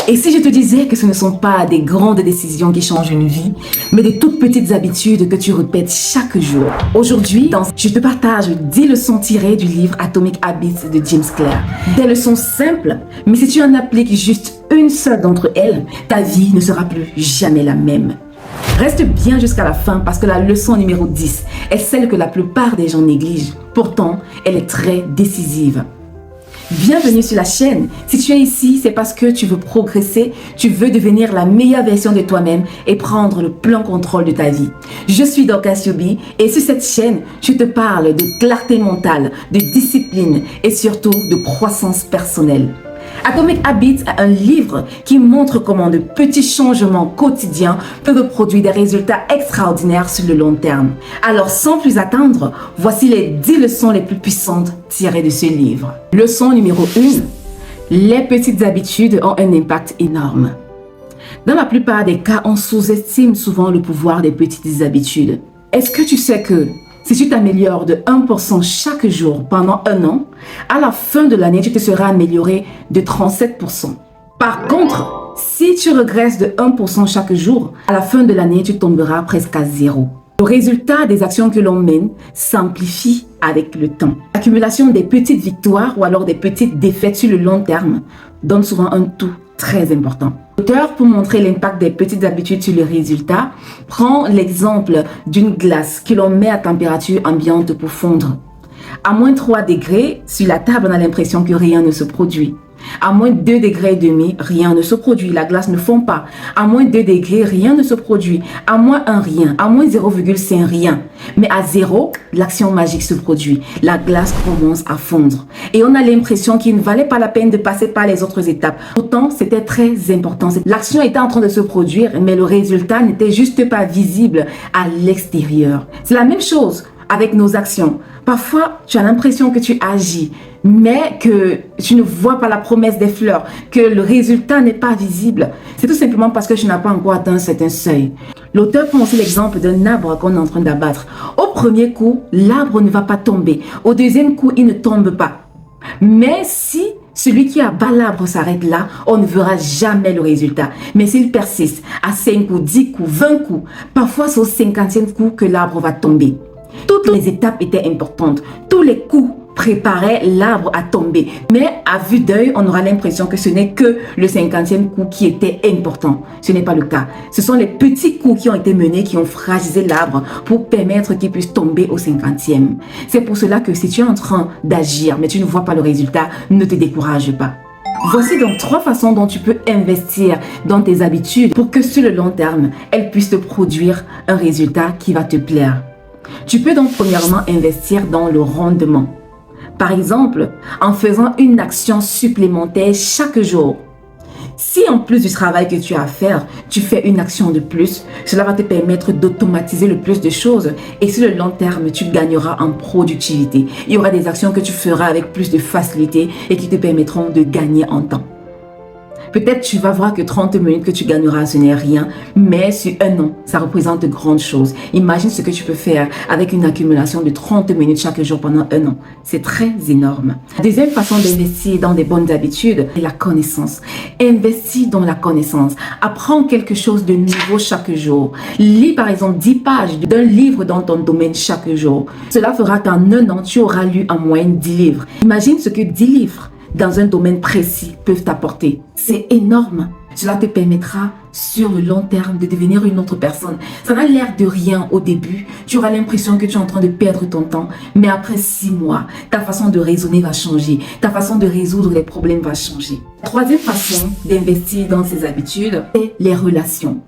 Et si je te disais que ce ne sont pas des grandes décisions qui changent une vie, mais de toutes petites habitudes que tu répètes chaque jour. Aujourd'hui, je te partage 10 leçons tirées du livre Atomic Habits de James Clear. Des leçons simples, mais si tu en appliques juste une seule d'entre elles, ta vie ne sera plus jamais la même. Reste bien jusqu'à la fin parce que la leçon numéro 10 est celle que la plupart des gens négligent. Pourtant, elle est très décisive. Bienvenue sur la chaîne. Si tu es ici, c'est parce que tu veux progresser, tu veux devenir la meilleure version de toi-même et prendre le plein contrôle de ta vie. Je suis Dorcas Yobi et sur cette chaîne, je te parle de clarté mentale, de discipline et surtout de croissance personnelle. Atomic Habits est un livre qui montre comment de petits changements quotidiens peuvent produire des résultats extraordinaires sur le long terme. Alors sans plus attendre, voici les 10 leçons les plus puissantes tirées de ce livre. Leçon numéro 1. Les petites habitudes ont un impact énorme. Dans la plupart des cas, on sous-estime souvent le pouvoir des petites habitudes. Est-ce que tu sais que si tu t'améliores de 1% chaque jour pendant un an, à la fin de l'année, tu te seras amélioré de 37%. Par contre, si tu regresses de 1% chaque jour, à la fin de l'année, tu tomberas presque à zéro. Le résultat des actions que l'on mène s'amplifie avec le temps. L'accumulation des petites victoires ou alors des petites défaites sur le long terme donne souvent un tout très important. L'auteur, pour montrer l'impact des petites habitudes sur le résultat, prend l'exemple d'une glace que l'on met à température ambiante pour fondre. À moins 3 degrés, sur la table, on a l'impression que rien ne se produit. À moins 2 degrés et demi, rien ne se produit. La glace ne fond pas. À moins 2 degrés, rien ne se produit. À moins 1, rien. À moins 0,5, rien. Mais à 0, l'action magique se produit. La glace commence à fondre. Et on a l'impression qu'il ne valait pas la peine de passer par les autres étapes. Pourtant, c'était très important. L'action était en train de se produire, mais le résultat n'était juste pas visible à l'extérieur. C'est la même chose avec nos actions. Parfois, tu as l'impression que tu agis, mais que tu ne vois pas la promesse des fleurs, que le résultat n'est pas visible. C'est tout simplement parce que tu n'as pas encore atteint un certain seuil. L'auteur prend aussi l'exemple d'un arbre qu'on est en train d'abattre. Au premier coup, l'arbre ne va pas tomber. Au deuxième coup, il ne tombe pas. Mais si celui qui abat l'arbre s'arrête là, on ne verra jamais le résultat. Mais s'il persiste à 5 coups, 10 coups, 20 coups, parfois c'est au 50e coup que l'arbre va tomber. Toutes les étapes étaient importantes. Tous les coups préparaient l'arbre à tomber. Mais à vue d'œil, on aura l'impression que ce n'est que le 50e coup qui était important. Ce n'est pas le cas. Ce sont les petits coups qui ont été menés qui ont fragilisé l'arbre pour permettre qu'il puisse tomber au 50e. C'est pour cela que si tu es en train d'agir, mais tu ne vois pas le résultat, ne te décourage pas. Voici donc 3 façons dont tu peux investir dans tes habitudes pour que sur le long terme, elles puissent te produire un résultat qui va te plaire. Tu peux donc premièrement investir dans le rendement. Par exemple, en faisant une action supplémentaire chaque jour. Si en plus du travail que tu as à faire, tu fais une action de plus, cela va te permettre d'automatiser le plus de choses et sur le long terme, tu gagneras en productivité. Il y aura des actions que tu feras avec plus de facilité et qui te permettront de gagner en temps. Peut-être tu vas voir que 30 minutes que tu gagneras, ce n'est rien, mais sur un an, ça représente de grandes choses. Imagine ce que tu peux faire avec une accumulation de 30 minutes chaque jour pendant un an. C'est très énorme. La deuxième façon d'investir dans des bonnes habitudes est la connaissance. Investis dans la connaissance. Apprends quelque chose de nouveau chaque jour. Lis par exemple 10 pages d'un livre dans ton domaine chaque jour. Cela fera qu'en un an, tu auras lu en moyenne 10 livres. Imagine ce que 10 livres dans un domaine précis peuvent t'apporter. C'est énorme. Cela te permettra sur le long terme de devenir une autre personne. Ça n'a l'air de rien au début. Tu auras l'impression que tu es en train de perdre ton temps. Mais après 6 mois, ta façon de raisonner va changer. Ta façon de résoudre les problèmes va changer. La troisième façon d'investir dans ses habitudes est les relations.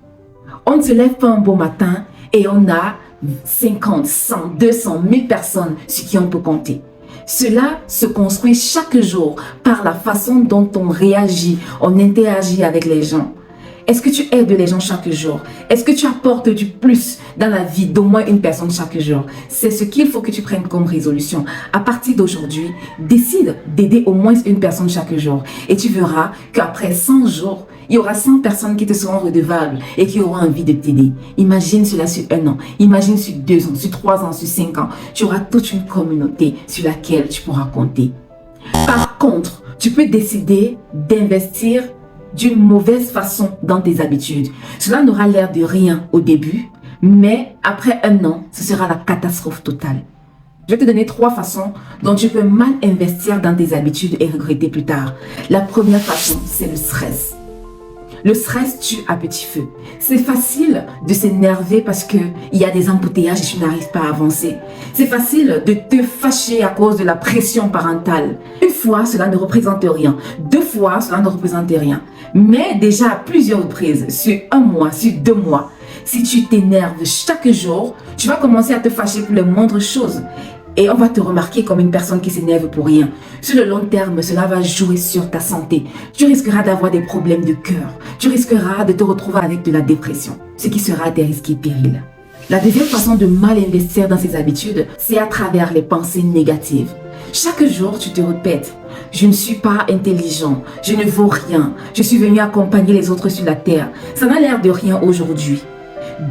On ne se lève pas un beau matin et on a 50, 100, 200, 1000 personnes sur qui on peut compter. Cela se construit chaque jour par la façon dont on réagit, on interagit avec les gens. Est-ce que tu aides les gens chaque jour? Est-ce que tu apportes du plus dans la vie d'au moins une personne chaque jour? C'est ce qu'il faut que tu prennes comme résolution. À partir d'aujourd'hui, décide d'aider au moins une personne chaque jour. Et tu verras qu'après 100 jours, il y aura 100 personnes qui te seront redevables et qui auront envie de t'aider. Imagine cela sur 1 an, imagine sur 2 ans, sur 3 ans, sur 5 ans. Tu auras toute une communauté sur laquelle tu pourras compter. Par contre, tu peux décider d'investir d'une mauvaise façon dans tes habitudes. Cela n'aura l'air de rien au début, mais après un an, ce sera la catastrophe totale. Je vais te donner 3 façons dont tu peux mal investir dans tes habitudes et regretter plus tard. La première façon, c'est le stress. Le stress tue à petit feu. C'est facile de s'énerver parce qu'il y a des embouteillages et tu n'arrives pas à avancer. C'est facile de te fâcher à cause de la pression parentale. Une fois, cela ne représente rien. 2 fois, cela ne représente rien. Mais déjà à plusieurs reprises, sur 1 mois, sur 2 mois, si tu t'énerves chaque jour, tu vas commencer à te fâcher pour les moindres choses. Et on va te remarquer comme une personne qui s'énerve pour rien. Sur le long terme, cela va jouer sur ta santé. Tu risqueras d'avoir des problèmes de cœur. Tu risqueras de te retrouver avec de la dépression, ce qui sera des risques et périls. La deuxième façon de mal investir dans ses habitudes, c'est à travers les pensées négatives. Chaque jour, tu te répètes, je ne suis pas intelligent, je ne vaux rien, je suis venu accompagner les autres sur la terre. Ça n'a l'air de rien aujourd'hui.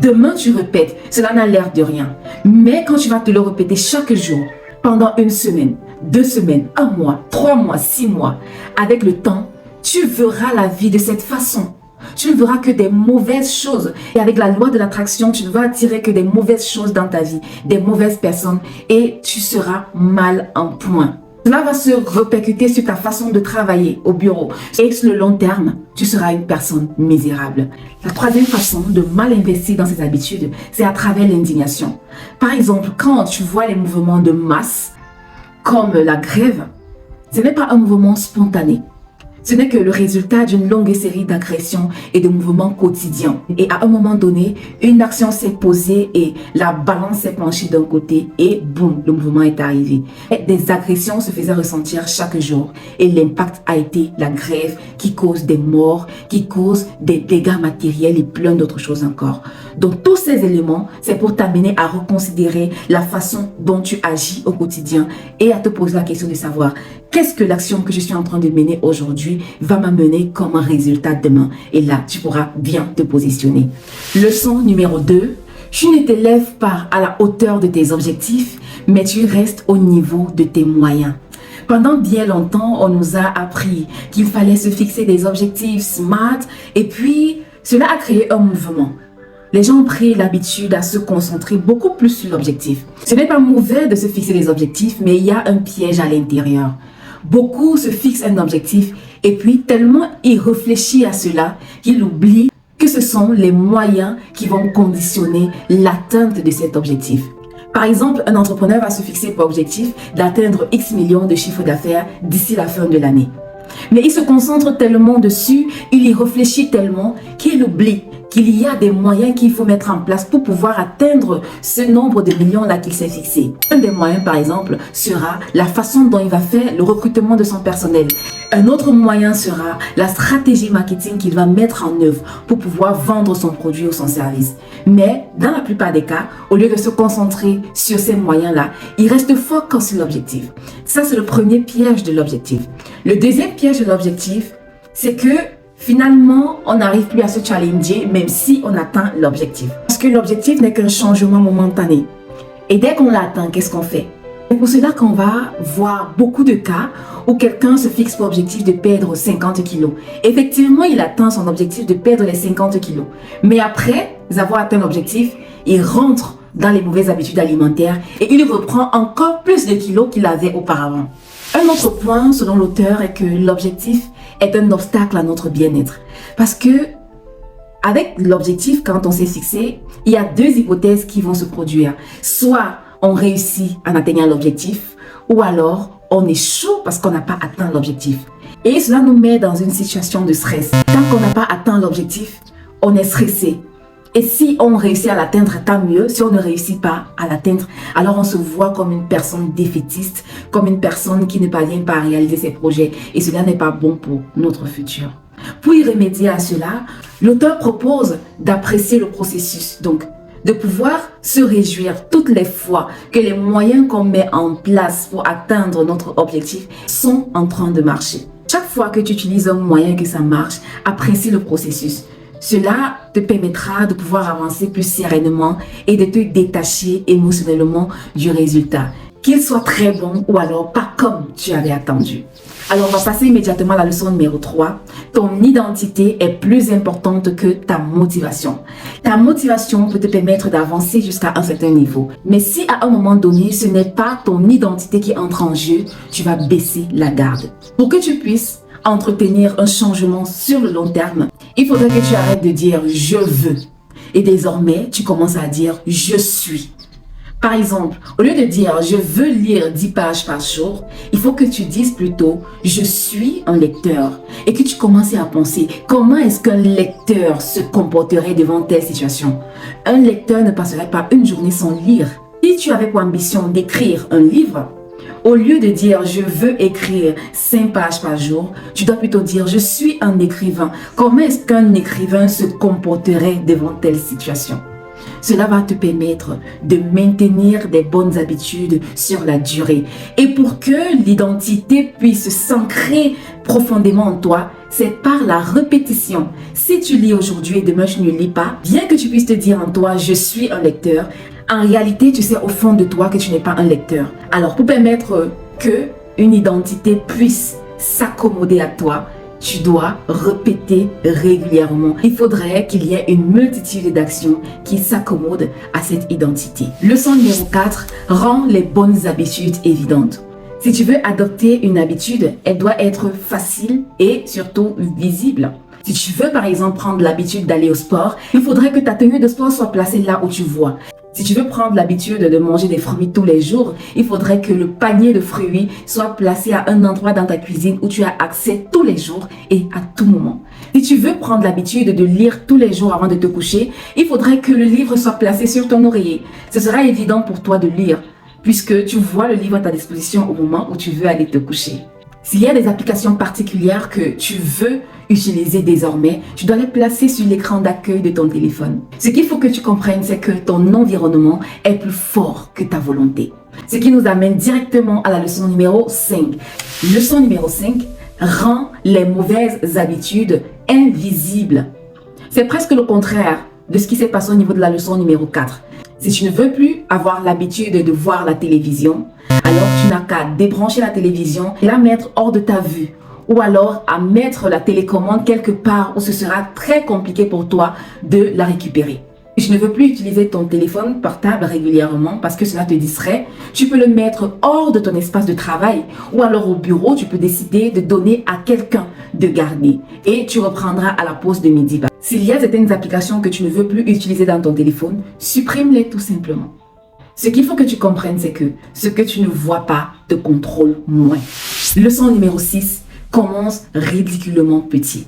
Demain, tu répètes, cela n'a l'air de rien. Mais quand tu vas te le répéter chaque jour, pendant 1 semaine, 2 semaines, 1 mois, 3 mois, 6 mois, avec le temps, tu verras la vie de cette façon. Tu ne verras que des mauvaises choses. Et avec la loi de l'attraction, tu ne vas attirer que des mauvaises choses dans ta vie, des mauvaises personnes, et tu seras mal en point. Cela va se répercuter sur ta façon de travailler au bureau. Et sur le long terme, tu seras une personne misérable. La troisième façon de mal investir dans ses habitudes, c'est à travers l'indignation. Par exemple, quand tu vois les mouvements de masse, comme la grève, ce n'est pas un mouvement spontané. Ce n'est que le résultat d'une longue série d'agressions et de mouvements quotidiens. Et à un moment donné, une action s'est posée et la balance s'est penchée d'un côté et boum, le mouvement est arrivé. Et des agressions se faisaient ressentir chaque jour et l'impact a été la grève qui cause des morts, qui cause des dégâts matériels et plein d'autres choses encore. Donc tous ces éléments, c'est pour t'amener à reconsidérer la façon dont tu agis au quotidien et à te poser la question de savoir qu'est-ce que l'action que je suis en train de mener aujourd'hui va m'amener comme un résultat demain. Et là, tu pourras bien te positionner. Leçon numéro 2. Tu ne t'élèves pas à la hauteur de tes objectifs, mais tu restes au niveau de tes moyens. Pendant bien longtemps, on nous a appris qu'il fallait se fixer des objectifs SMART et puis cela a créé un mouvement. Les gens ont pris l'habitude à se concentrer beaucoup plus sur l'objectif. Ce n'est pas mauvais de se fixer des objectifs, mais il y a un piège à l'intérieur. Beaucoup se fixent un objectif et puis tellement ils réfléchissent à cela qu'ils oublient que ce sont les moyens qui vont conditionner l'atteinte de cet objectif. Par exemple, un entrepreneur va se fixer pour objectif d'atteindre X millions de chiffre d'affaires d'ici la fin de l'année. Mais il se concentre tellement dessus, il y réfléchit tellement qu'il oublie qu'il y a des moyens qu'il faut mettre en place pour pouvoir atteindre ce nombre de millions-là qu'il s'est fixé. Un des moyens, par exemple, sera la façon dont il va faire le recrutement de son personnel. Un autre moyen sera la stratégie marketing qu'il va mettre en œuvre pour pouvoir vendre son produit ou son service. Mais dans la plupart des cas, au lieu de se concentrer sur ces moyens-là, il reste focus sur l'objectif. Ça, c'est le premier piège de l'objectif. Le deuxième piège de l'objectif, c'est que finalement, on n'arrive plus à se challenger même si on atteint l'objectif. Parce que l'objectif n'est qu'un changement momentané. Et dès qu'on l'atteint, qu'est-ce qu'on fait? C'est pour cela qu'on va voir beaucoup de cas où quelqu'un se fixe pour objectif de perdre 50 kilos. Effectivement, il atteint son objectif de perdre les 50 kilos. Mais après avoir atteint l'objectif, il rentre dans les mauvaises habitudes alimentaires et il reprend encore plus de kilos qu'il avait auparavant. Un autre point, selon l'auteur, est que l'objectif est un obstacle à notre bien-être. Parce que, avec l'objectif, quand on s'est fixé, il y a 2 hypothèses qui vont se produire. Soit on réussit en atteignant l'objectif, ou alors on échoue parce qu'on n'a pas atteint l'objectif. Et cela nous met dans une situation de stress. Tant qu'on n'a pas atteint l'objectif, on est stressé. Et si on réussit à l'atteindre, tant mieux. Si on ne réussit pas à l'atteindre, alors on se voit comme une personne défaitiste, comme une personne qui ne parvient pas à réaliser ses projets. Et cela n'est pas bon pour notre futur. Pour y remédier à cela, l'auteur propose d'apprécier le processus. Donc, de pouvoir se réjouir toutes les fois que les moyens qu'on met en place pour atteindre notre objectif sont en train de marcher. Chaque fois que tu utilises un moyen que ça marche, apprécie le processus. Cela te permettra de pouvoir avancer plus sereinement et de te détacher émotionnellement du résultat, qu'il soit très bon ou alors pas comme tu avais attendu. Alors, on va passer immédiatement à la leçon numéro 3. Ton identité est plus importante que ta motivation. Ta motivation peut te permettre d'avancer jusqu'à un certain niveau. Mais si à un moment donné, ce n'est pas ton identité qui entre en jeu, tu vas baisser la garde. Pour que tu puisses entretenir un changement sur le long terme, il faudrait que tu arrêtes de dire « je veux ». Et désormais, tu commences à dire « je suis ». Par exemple, au lieu de dire « je veux lire 10 pages par jour », il faut que tu dises plutôt « je suis un lecteur » et que tu commences à penser comment est-ce qu'un lecteur se comporterait devant telle situation. Un lecteur ne passerait pas une journée sans lire. Si tu avais pour ambition d'écrire un livre, au lieu de dire « je veux écrire 5 pages par jour », tu dois plutôt dire « je suis un écrivain ». Comment est-ce qu'un écrivain se comporterait devant telle situation? Cela va te permettre de maintenir des bonnes habitudes sur la durée. Et pour que l'identité puisse s'ancrer profondément en toi, c'est par la répétition. Si tu lis aujourd'hui et demain tu ne lis pas, bien que tu puisses te dire en toi « je suis un lecteur », en réalité, tu sais au fond de toi que tu n'es pas un lecteur. Alors, pour permettre que une identité puisse s'accommoder à toi, tu dois répéter régulièrement. Il faudrait qu'il y ait une multitude d'actions qui s'accommodent à cette identité. Leçon numéro 4, rends les bonnes habitudes évidentes. Si tu veux adopter une habitude, elle doit être facile et surtout visible. Si tu veux par exemple prendre l'habitude d'aller au sport, il faudrait que ta tenue de sport soit placée là où tu vois. Si tu veux prendre l'habitude de manger des fruits tous les jours, il faudrait que le panier de fruits soit placé à un endroit dans ta cuisine où tu as accès tous les jours et à tout moment. Si tu veux prendre l'habitude de lire tous les jours avant de te coucher, il faudrait que le livre soit placé sur ton oreiller. Ce sera évident pour toi de lire puisque tu vois le livre à ta disposition au moment où tu veux aller te coucher. S'il y a des applications particulières que tu veux utiliser désormais, tu dois les placer sur l'écran d'accueil de ton téléphone. Ce qu'il faut que tu comprennes, c'est que ton environnement est plus fort que ta volonté. Ce qui nous amène directement à la leçon numéro 5. Leçon numéro 5, rends les mauvaises habitudes invisibles. C'est presque le contraire de ce qui s'est passé au niveau de la leçon numéro 4. Si tu ne veux plus avoir l'habitude de voir la télévision, alors tu n'as qu'à débrancher la télévision et la mettre hors de ta vue. Ou alors à mettre la télécommande quelque part où ce sera très compliqué pour toi de la récupérer. Si tu ne veux plus utiliser ton téléphone portable régulièrement parce que cela te distrait, tu peux le mettre hors de ton espace de travail ou alors au bureau, tu peux décider de donner à quelqu'un de garder et tu reprendras à la pause de midi. S'il y a certaines applications que tu ne veux plus utiliser dans ton téléphone, supprime-les tout simplement. Ce qu'il faut que tu comprennes, c'est que ce que tu ne vois pas te contrôle moins. Leçon numéro 6. Commence ridiculement petit.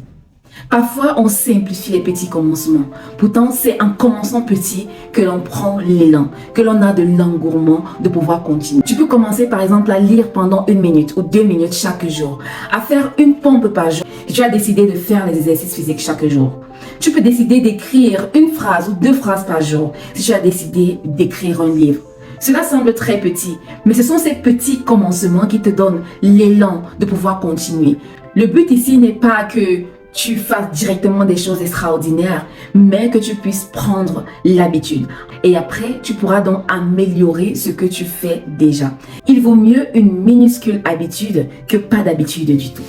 Parfois, on simplifie les petits commencements. Pourtant, c'est en commençant petit que l'on prend l'élan, que l'on a de l'engouement de pouvoir continuer. Tu peux commencer par exemple à lire pendant 1 minute ou 2 minutes chaque jour, à faire une pompe par jour. Si tu as décidé de faire les exercices physiques chaque jour, tu peux décider d'écrire 1 phrase ou 2 phrases par jour si tu as décidé d'écrire un livre. Cela semble très petit, mais ce sont ces petits commencements qui te donnent l'élan de pouvoir continuer. Le but ici n'est pas que tu fasses directement des choses extraordinaires, mais que tu puisses prendre l'habitude. Et après, tu pourras donc améliorer ce que tu fais déjà. Il vaut mieux une minuscule habitude que pas d'habitude du tout.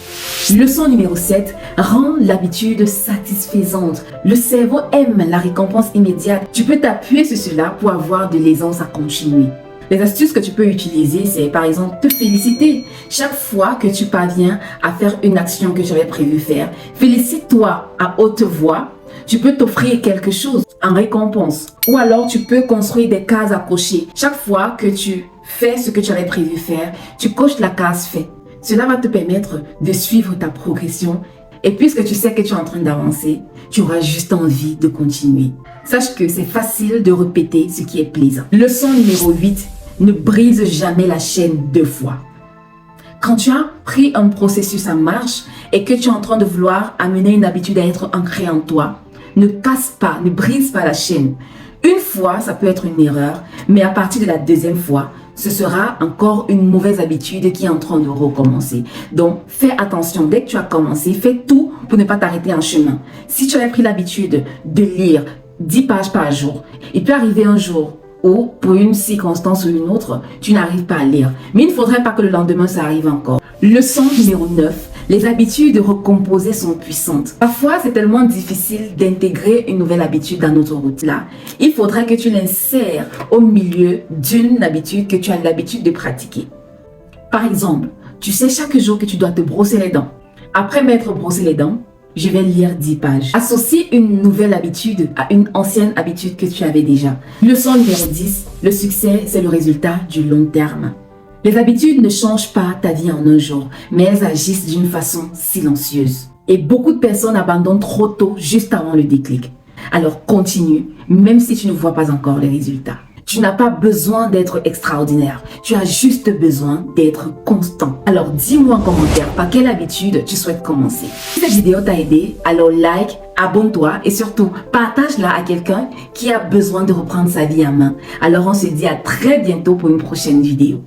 Leçon numéro 7, rends l'habitude satisfaisante. Le cerveau aime la récompense immédiate. Tu peux t'appuyer sur cela pour avoir de l'aisance à continuer. Les astuces que tu peux utiliser, c'est par exemple te féliciter. Chaque fois que tu parviens à faire une action que tu avais prévu faire, félicite-toi à haute voix. Tu peux t'offrir quelque chose en récompense. Ou alors tu peux construire des cases à cocher. Chaque fois que tu fais ce que tu avais prévu faire, tu coches la case fait. Cela va te permettre de suivre ta progression. Et puisque tu sais que tu es en train d'avancer, tu auras juste envie de continuer. Sache que c'est facile de répéter ce qui est plaisant. Leçon numéro 8. Ne brise jamais la chaîne 2 fois. Quand tu as pris un processus en marche et que tu es en train de vouloir amener une habitude à être ancrée en toi, ne casse pas, ne brise pas la chaîne. Une fois, ça peut être une erreur, mais à partir de la 2e fois, ce sera encore une mauvaise habitude qui est en train de recommencer. Donc, fais attention. Dès que tu as commencé, fais tout pour ne pas t'arrêter en chemin. Si tu avais pris l'habitude de lire 10 pages par jour, il peut arriver un jour où, pour une circonstance ou une autre, tu n'arrives pas à lire. Mais il ne faudrait pas que le lendemain, ça arrive encore. Leçon numéro 9. Les habitudes recomposées sont puissantes. Parfois, c'est tellement difficile d'intégrer une nouvelle habitude dans notre route-là. Il faudrait que tu l'insères au milieu d'une habitude que tu as l'habitude de pratiquer. Par exemple, tu sais chaque jour que tu dois te brosser les dents. Après m'être brossé les dents, je vais lire 10 pages. Associe une nouvelle habitude à une ancienne habitude que tu avais déjà. Leçon numéro 10. Le succès, c'est le résultat du long terme. Les habitudes ne changent pas ta vie en un jour, mais elles agissent d'une façon silencieuse. Et beaucoup de personnes abandonnent trop tôt, juste avant le déclic. Alors continue, même si tu ne vois pas encore les résultats. Tu n'as pas besoin d'être extraordinaire, tu as juste besoin d'être constant. Alors dis-moi en commentaire par quelle habitude tu souhaites commencer. Si cette vidéo t'a aidé, alors like, abonne-toi et surtout partage-la à quelqu'un qui a besoin de reprendre sa vie en main. Alors on se dit à très bientôt pour une prochaine vidéo.